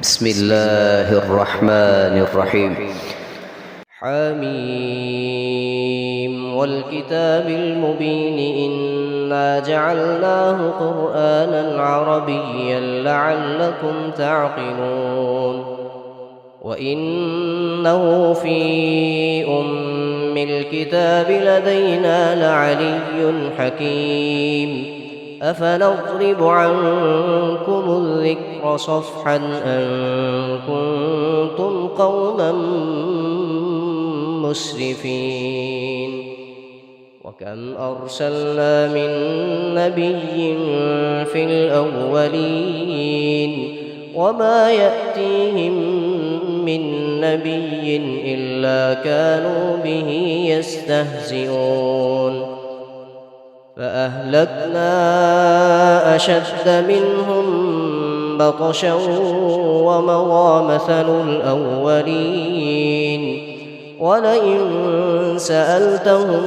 بسم الله الرحمن الرحيم. حميم والكتاب المبين إنا جعلناه قرآنا عربيا لعلكم تعقلون وإنه في أم الكتاب لدينا لعلي حكيم أفنضرب عنكم الذكر صفحا أن كنتم قوما مسرفين وكم أرسلنا من نبي في الأولين وما يأتيهم من نبي إلا كانوا به يستهزئون فأهلكنا أشد منهم بطشا ومضى مثل الأولين ولئن سألتهم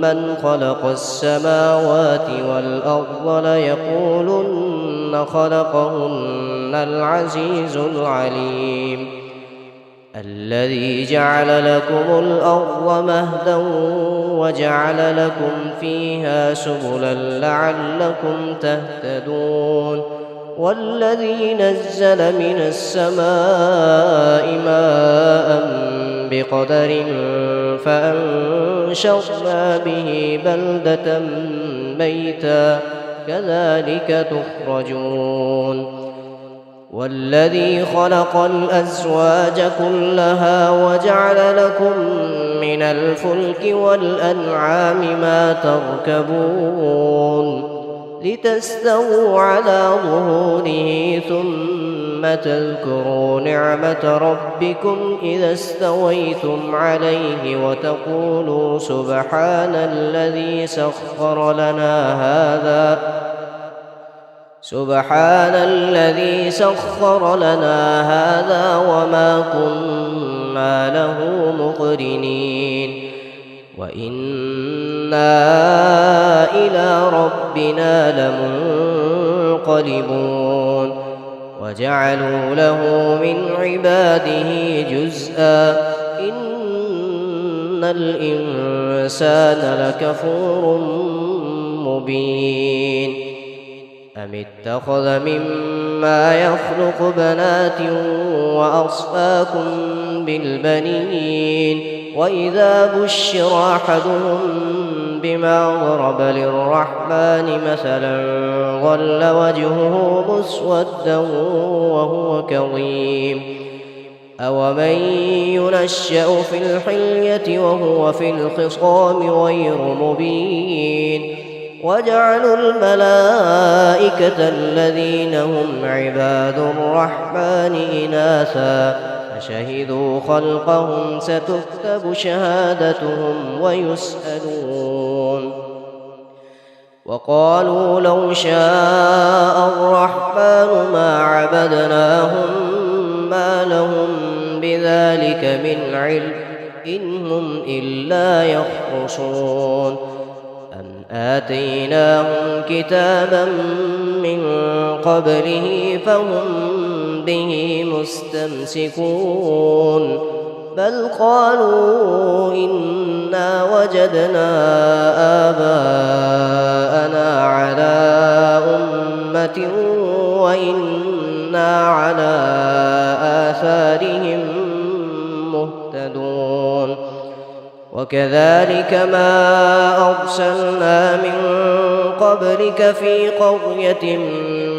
من خلق السماوات والأرض ليقولن خلقهن العزيز العليم الذي جعل لكم الأرض مهدا وجعل لكم فيها سبلا لعلكم تهتدون والذي نزل من السماء ماء بقدر فأنشرنا به بلدة ميتا كذلك تخرجون والذي خلق الأزواج كلها وجعل لكم من الفلك والأنعام ما تركبون لتستووا على ظهوره ثم تذكروا نعمة ربكم إذا استويتم عليه وتقولوا سبحان الذي سخر لنا هذا وما كنا له مقرنين وإنا إلى ربنا لمنقلبون وجعلوا له من عباده جزءا إن الإنسان لكفور مبين أم اتخذ مما يخلق بنات وأصفاكم بالبنين وإذا بشر أحدهم بما ضرب للرحمن مثلا ظل وجهه مسودا وهو كظيم أومن ينشأ في الحلية وهو في الخصام غير مبين وجعلوا الملائكة الذين هم عباد الرحمن إناثا فشهدوا خلقهم ستكتب شهادتهم ويسألون وقالوا لو شاء الرحمن ما عبدناهم ما لهم بذلك من علم إن هم إلا يخرصون أم آتيناهم كتابا من قبله فهم به مستمسكون بل قالوا إنا وجدنا آباءنا على أمة وإنا على آثارهم مهتدون وكذلك ما أرسلنا من قبلك في قرية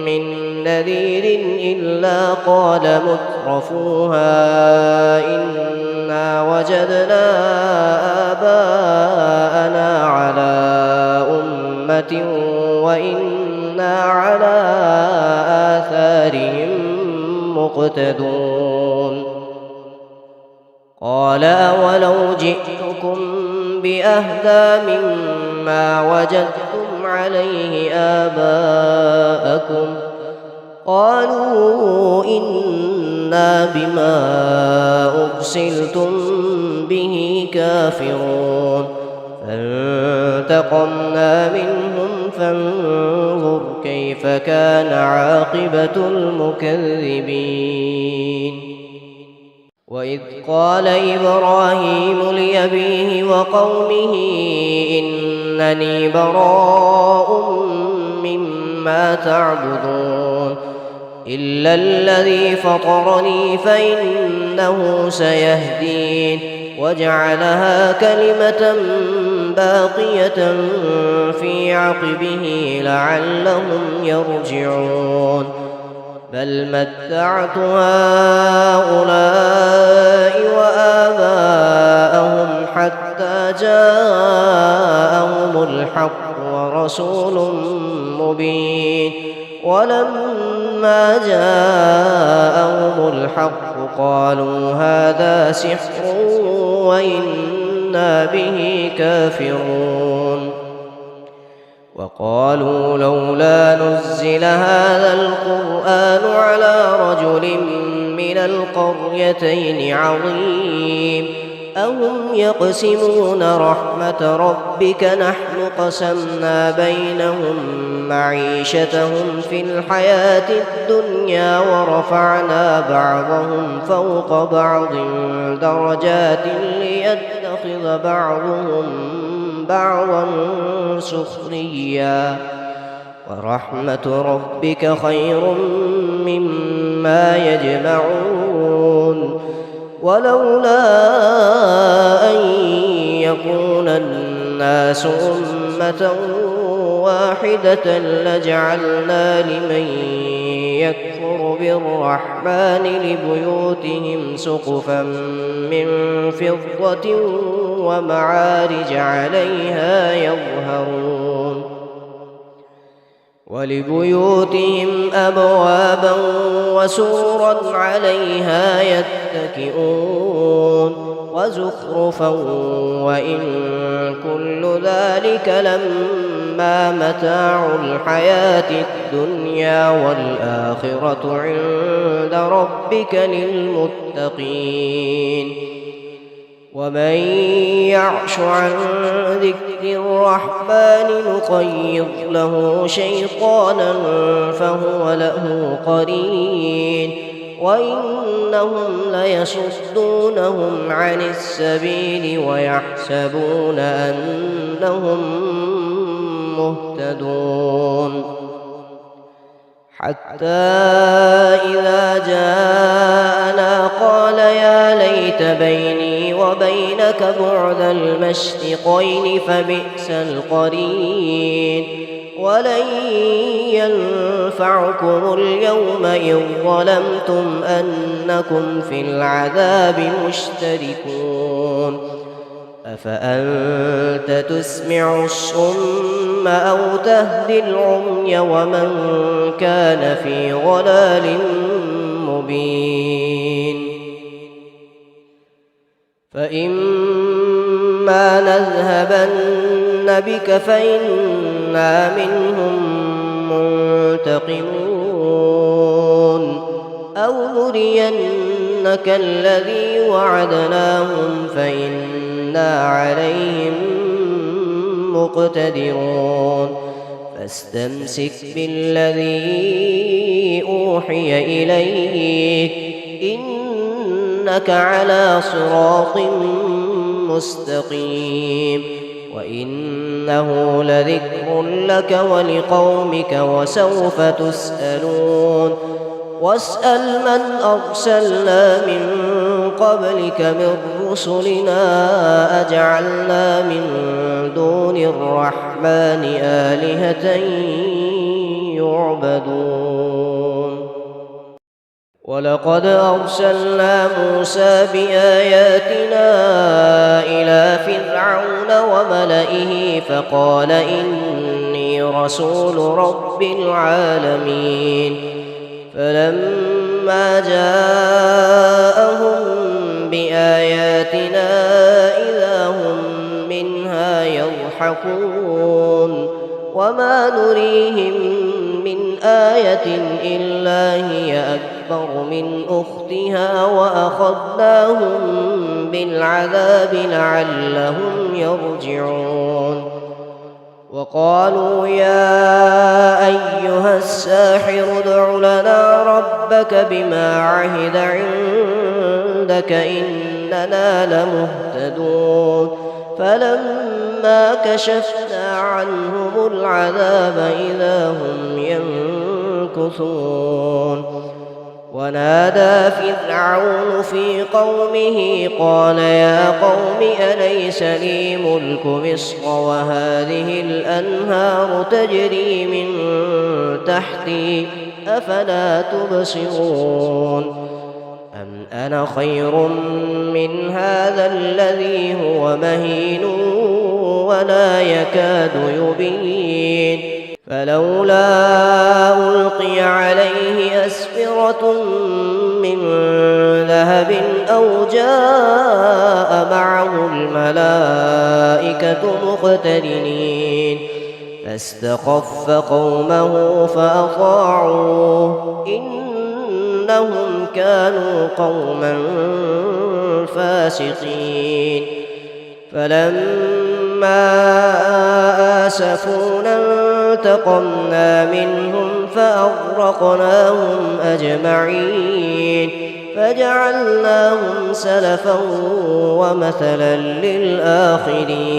من نذير إلا قال مترفوها إنا وجدنا آباءنا على أمة وإنا على آثارهم مقتدون قال أولو جئتكم بأهدى مما وجدتم عليه آباءكم قالوا إنا بما أرسلتم به كافرون فانتقمنا منهم فانظر كيف كان عاقبة المكذبين وإذ قال إبراهيم لأبيه وقومه إنني براء مما تعبدون إلا الذي فطرني فإنه سيهدين وجعلها كلمة باقية في عقبه لعلهم يرجعون بل متعت هؤلاء وآباءهم حتى جاءهم الحق ورسول مبين ولما جاءهم الحق قالوا هذا سحر وإنا به كافرون وقالوا لولا نزل هذا القرآن على رجل من القريتين عظيم أهم يقسمون رحمة ربك نحن قسمنا بينهم معيشتهم في الحياة الدنيا ورفعنا بعضهم فوق بعض درجات ليتخذ بعضهم بعضا سخريا ورحمة ربك خير مما يجمعون ولولا أن يكون الناس أمة واحدة لجعلنا لمن يكفر بالرحمن لبيوتهم سقفا من فضة ومعارج عليها يظهرون ولبيوتهم أبوابا وسورا عليها يتكئون وزخرفا وإن كل ذلك لما متاع الحياة الدنيا والآخرة عند ربك للمتقين ومن يعش عن ذكر الرحمن نقيض له شيطانا فهو له قرين وإنهم ليصدونهم عن السبيل ويحسبون أنهم مهتدون حتى إذا جاءنا قال يا ليت بيني وبينك بعد المشرقين فبئس القرين ولن ينفعكم اليوم إذ ظلمتم أنكم في العذاب مشتركون أفأنت تسمع الصم أو تهدي العمي ومن كان في ضلال مبين فإما نذهبن بك فإنا منهم منتقمون أو نرينك الذي وعدناهم فإنا عليهم مقتدرون فاستمسك بالذي أوحي إليك إنك على صراط مستقيم وإنه لذكر لك ولقومك وسوف تسألون واسأل من أرسلنا من قبلك من رسلنا أجعلنا من دون الرحمن آلهة يعبدون ولقد أرسلنا موسى بآياتنا إلى فرعون وملئه فقال إني رسول رب العالمين فلما جاءهم بآياتنا إذا هم منها يضحكون وما نريهم من آية إلا هي أكبر من أختها وأخذناهم بالعذاب لعلهم يرجعون وقالوا يا أيها الساحر ادع لنا ربك بما عهد عندك عندك إننا لمهتدون فلما كشفنا عنهم العذاب إذا هم ينكثون ونادى فرعون في قومه قال يا قوم أليس لي ملك مصر وهذه الأنهار تجري من تحتي أفلا تبصرون أم أنا خير من هذا الذي هو مهين ولا يكاد يبين فلولا ألقي عليه أسورة من ذهب أو جاء معه الملائكة مقترنين فاستخف قومه فأطاعوه إنهم كانوا قوما فاسقين فلما آسفونا انتقمنا منهم فأغرقناهم أجمعين فجعلناهم سلفا ومثلا للآخرين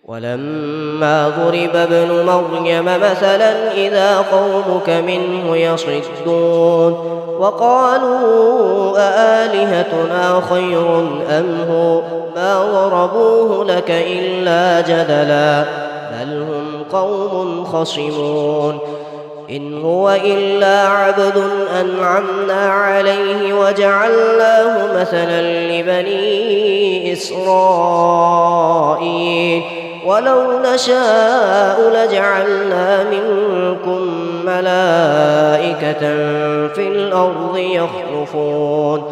ولما ضرب ابن مريم مثلا إذا قومك منه يصدون وقالوا أآلهتنا خير أم هو ما ضربوه لك إلا جدلا بل هم قوم خصمون إن هو إلا عبد أنعمنا عليه وجعلناه مثلا لبني إسرائيل ولو نشاء لجعلنا منكم ملائكة في الأرض يخلفون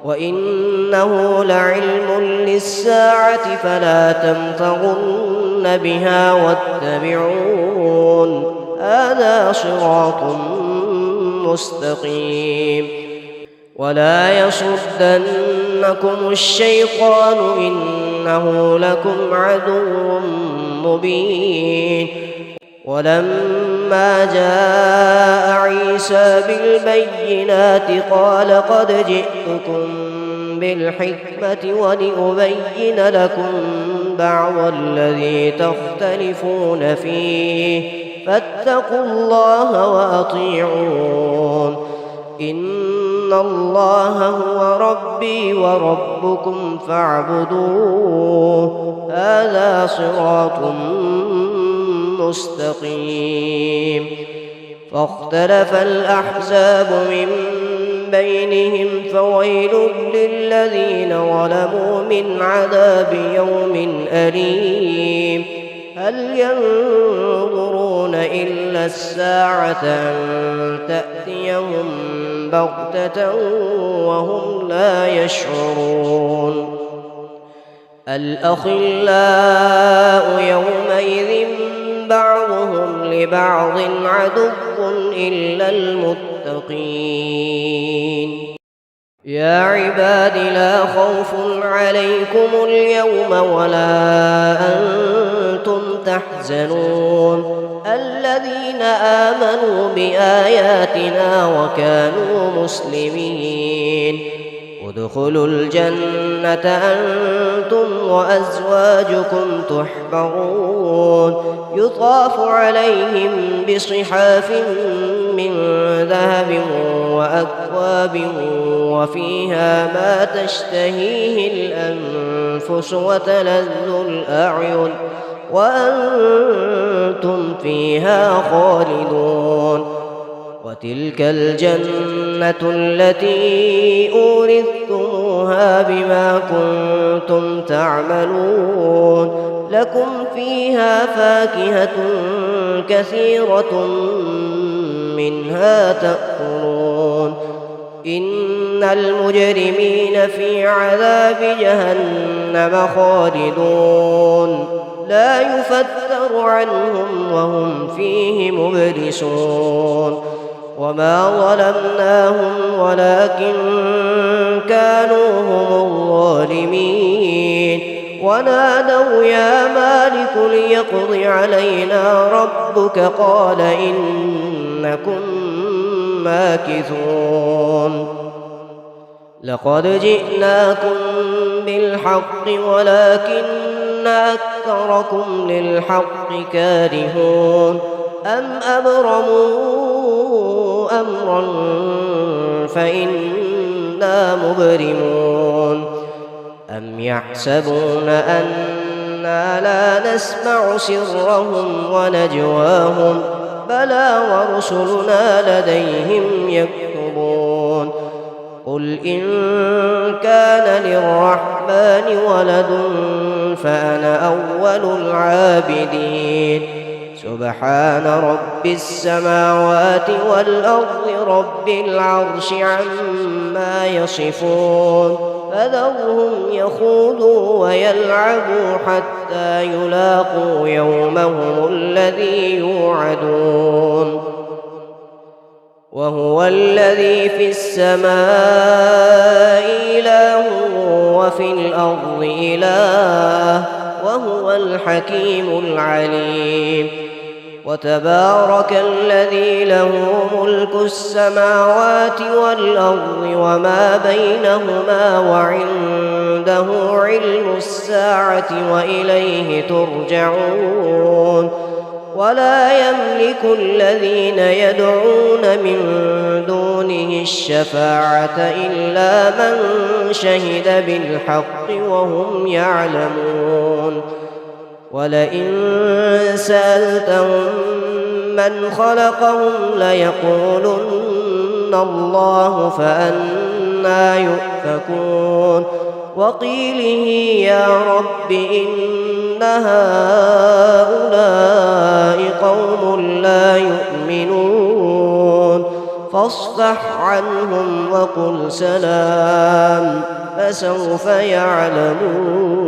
وإنه لعلم للساعة فلا تمترن بها واتبعون هذا صراط مستقيم ولا يصدنكم الشيطان إنه لكم عدو مبين ولما جاء عيسى بالبينات قال قد جئتكم بالحكمة ولأبين لكم بعض الذي تختلفون فيه فاتقوا الله وأطيعون إن الله هو ربي وربكم فاعبدوه هذا صراط مستقيم فاختلف الأحزاب من بينهم فويل للذين ظلموا من عذاب يوم أليم هل ينظرون إلا الساعة أن تأتيهم بغتة وهم لا يشعرون الأخلاء يومئذ بعضهم لبعض عدو إلا المتقين يا عباد لا خوف عليكم اليوم ولا أنتم تحزنون الذين آمنوا بآياتنا وكانوا مسلمين ادخلوا الجنة أنتم وأزواجكم تحبرون يطاف عليهم بصحاف من ذهب وأكواب وفيها ما تشتهيه الأنفس وتلذ الأعين وأنتم فيها خالدون وتلك الجنة التي أورثتموها بما كنتم تعملون لكم فيها فاكهة كثيرة منها تأكلون إن المجرمين في عذاب جهنم خالدون لا يفتر عنهم وهم فيه مبلسون وما ظلمناهم ولكن كانوا هم الظالمين ونادوا يا مالك ليقض علينا ربك قال إنكم ماكثون لقد جئناكم بالحق ولكن أكثركم للحق كارهون أم أبرموا أمرا فإنا مبرمون أم يحسبون أنا لا نسمع سرهم ونجواهم بلى ورسلنا لديهم يكتبون قل إن كان للرحمن ولد فأنا أول العابدين سبحان رب السماوات والأرض رب العرش عما يصفون فذرهم يخوضوا ويلعبوا حتى يلاقوا يومهم الذي يوعدون وهو الذي في السماء إله وفي الأرض إله وهو الحكيم العليم وتبارك الذي له ملك السماوات والأرض وما بينهما وعنده علم الساعة وإليه ترجعون ولا يملك الذين يدعون من دونه الشفاعة إلا من شهد بالحق وهم يعلمون ولئن سألتهم من خلقهم ليقولن الله فأنى يؤفكون وقيله يا رب إن هؤلاء قوم لا يؤمنون فاصفح عنهم وقل سلام فسوف يعلمون